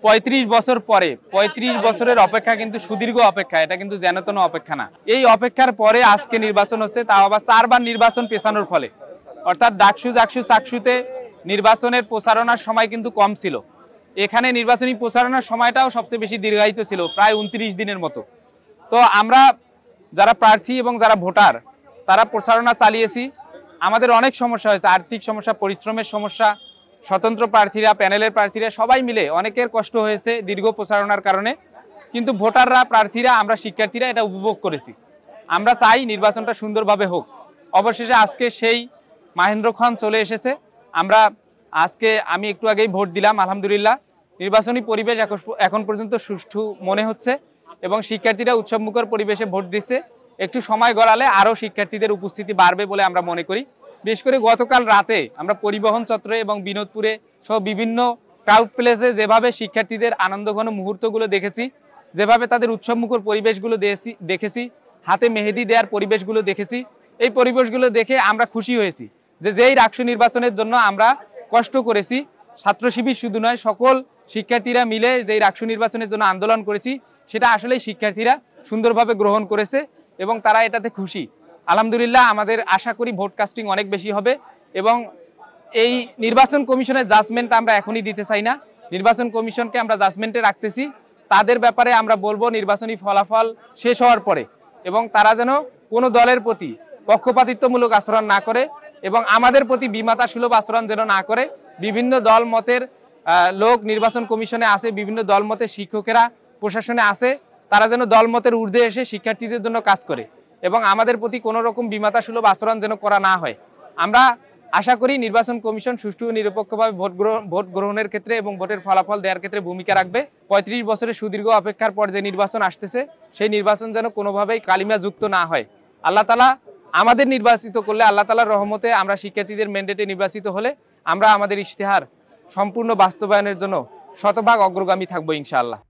35 বছর পরে 35 বছরের অপেক্ষা কিন্তু সুদীর্ঘ অপেক্ষা, এটা কিন্তু যেনতেন অপেক্ষা না। এই অপেক্ষার পরে আজকে নির্বাচন হচ্ছে, তাও আবার 4 বার নির্বাচন পেছানোর ফলে। অর্থাৎ ডাকসু জাকসু চাকসুতে নির্বাচনের প্রচারণার সময় কিন্তু কম ছিল, এখানে নির্বাচনী প্রচারণার সময়টাও সবচেয়ে বেশি দীর্ঘায়িত ছিল, প্রায় 29 দিনের মতো। তো আমরা যারা প্রার্থী এবং যারা ভোটার তারা প্রচারণা চালিয়েছি। আমাদের অনেক সমস্যা হয়েছে, আর্থিক সমস্যা, পরিশ্রমের সমস্যা, স্বতন্ত্র প্রার্থীরা, প্যানেলের প্রার্থীরা সবাই মিলে অনেকের কষ্ট হয়েছে দীর্ঘ প্রচারণার কারণে। কিন্তু ভোটাররা, প্রার্থীরা, আমরা শিক্ষার্থীরা এটা উপভোগ করেছি। আমরা চাই নির্বাচনটা সুন্দরভাবে হোক। অবশেষে আজকে সেই মাহেন্দ্রক্ষণ চলে এসেছে। আমি একটু আগেই ভোট দিলাম, আলহামদুলিল্লাহ নির্বাচনী পরিবেশ এখন পর্যন্ত সুষ্ঠু মনে হচ্ছে এবং শিক্ষার্থীরা উৎসবমুখর পরিবেশে ভোট দিচ্ছে। একটু সময় গড়ালে আরও শিক্ষার্থীদের উপস্থিতি বাড়বে বলে আমরা মনে করি। বিশেষ করে গতকাল রাতে আমরা পরিবহন চত্বরে এবং বিনোদপুরে সহ বিভিন্ন ক্রাউড প্লেসে যেভাবে শিক্ষার্থীদের আনন্দঘন মুহূর্তগুলো দেখেছি, যেভাবে তাদের উৎসবমুখর পরিবেশগুলো দেখেছি, হাতে মেহেদি দেওয়ার পরিবেশগুলো দেখেছি, এই পরিবেশগুলো দেখে আমরা খুশি হয়েছি যে যেই ডাকসু নির্বাচনের জন্য আমরা কষ্ট করেছি, ছাত্র শিবির শুধু নয় সকল শিক্ষার্থীরা মিলে যেই ডাকসু নির্বাচনের জন্য আন্দোলন করেছি, সেটা আসলেই শিক্ষার্থীরা সুন্দরভাবে গ্রহণ করেছে এবং তারা এটাতে খুশি। আলহামদুলিল্লাহ আমাদের আশা করি ভোট কাস্টিং অনেক বেশি হবে এবং এই নির্বাচন কমিশনের জাজমেন্ট আমরা এখনই দিতে চাই না। নির্বাচন কমিশনকে আমরা জাজমেন্টে রাখতেছি, তাদের ব্যাপারে আমরা বলবো নির্বাচনী ফলাফল শেষ হওয়ার পরে, এবং তারা যেন কোনো দলের প্রতি পক্ষপাতিত্বমূলক আচরণ না করে এবং আমাদের প্রতি বিমাতা সুলভ আচরণ যেন না করে। বিভিন্ন দল মতের লোক নির্বাচন কমিশনে আছে, বিভিন্ন দল মতের শিক্ষকেরা প্রশাসনে আছে, তারা যেন দলমতের ঊর্ধ্বে এসে শিক্ষার্থীদের জন্য কাজ করে এবং আমাদের প্রতি কোনো রকম বিমাতা সুলভ আচরণ যেন করা না হয়। আমরা আশা করি নির্বাচন কমিশন সুষ্ঠু ও নিরপেক্ষভাবে ভোট গ্রহণের ক্ষেত্রে এবং ভোটের ফলাফল দেওয়ার ক্ষেত্রে ভূমিকা রাখবে। 35 বছরের সুদীর্ঘ অপেক্ষার পর যে নির্বাচন আসতেছে, সেই নির্বাচন যেন কোনোভাবেই কালিমা যুক্ত না হয়। আল্লাহ তাআলা আমাদের নির্বাচিত করলে, আল্লাহ তাআলার রহমতে আমরা শিক্ষার্থীদের ম্যান্ডেটে নির্বাচিত হলে আমরা আমাদের ইশতেহার সম্পূর্ণ বাস্তবায়নের জন্য শতভাগ অগ্রগামী থাকবো ইনশাআল্লাহ।